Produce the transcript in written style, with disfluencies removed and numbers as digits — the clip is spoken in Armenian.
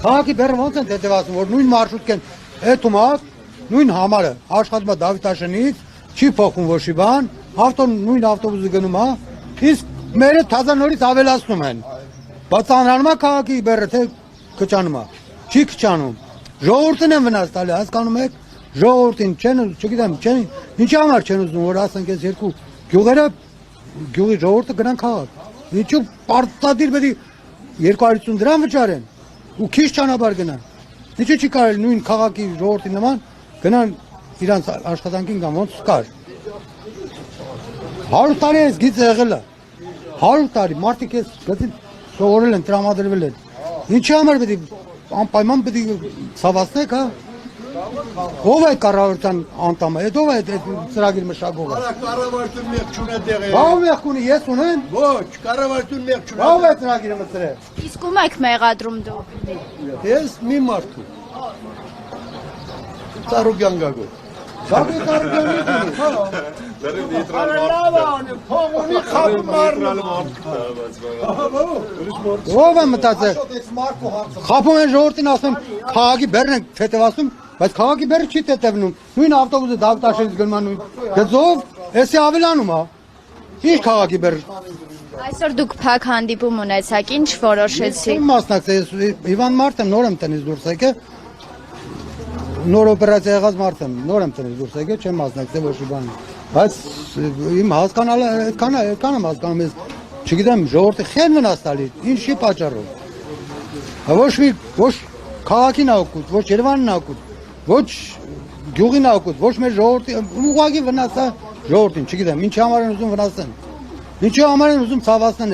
Քաղաքի բեռը ոնց են հետևացում, որ նույն մարշրուտքեն էթում է, նույն համարը աշխատում է Դավիթաշենից, չի փոխում ոչ մի բան, նույն ավտոբուսը գնում է, իսկ մերը թազանորից ավելացնում են։ Բայց անհանում է քաղաքի բեռը, թե քչանում է, չի քչանում։ Ժողովուրդն են վնաս տալի, հասկանում եք, ժողովրդին չեն, չգիտեմ, չեն, ինչի համար չեն ուզում, որ ասենք այս երկու գյուղերը, գյուղի ժողովուրդը գնան քաղաք։ Ինչու պարտադիր պետք է 250 դրամ վճարեն ու քիչ ճանապարհ գնան։ Ինչու չի կարելի նույն քաղաքի ժողովրդի նման գնան իրանց աշխատանքին կամ ոնց կար։ 100 տարի էս գիծ եղել է։ 100 տարի մարդիկ էս գտին սովորել են, տրամադրվել են։ Ինչի համար պետք է անպայման պետք է ցավացնեք, հա։ Ով է կառավարության անդամը, ով է ծրագիր մշակողը։ Կառավարություն մեկ չունի տեղի։ Ո՞վ մեկ ունի, ես ունեմ։ Ոչ, կառավարություն մեկ չունի։ Ո՞վ է ծրագիրը մտցրել։ Իսկ ում եք մեղադրում դու։ Ես մի մարդու։ Ծառուկյան Գագո։ Գագո Ծառուկյանի ունի, հա։ Փողունի խապ մարնում։ Ո՞վ է մտածել։ Խափում են ժողովրդին, ասում քաղաքի բեռն են թեթևացում, բայց քաղաքի բեռը չի թեթևնում։ Նույն ավտոբուսը Դավիթաշենից գնում է նույն գծով, էսի ավելանում է։ Ինչ քաղաքի բեռ։ Այսօր դուք փակ հանդիպում ունեցաք, ինչ որոշեցիք։ Ում մասնակցել, Իվան Մարտ եմ, նոր եմ տնից դուրս եկել։ Նոր օպերացիա եղած մարդ եմ, նոր եմ տնից դուրս եկել, չեմ մասնակցել ոչ մի բան։ Բայց իմ հասկանալը այդքան եմ հասկանում, ես չգիտեմ, ժողովրդի խեն վնաս տալի, ինչի պատճառով։ Ոչ քաղաքին ակուտ, ոչ Երևանին ակուտ, ոչ գյուղին ակուտ, ոչ մեր ժողովրդի, ուղղակի վնասա ժողովրդին, չգիտեմ, ինչի համար են ուզում վնասեն։ Ինչի համար են ուզում ցավացնել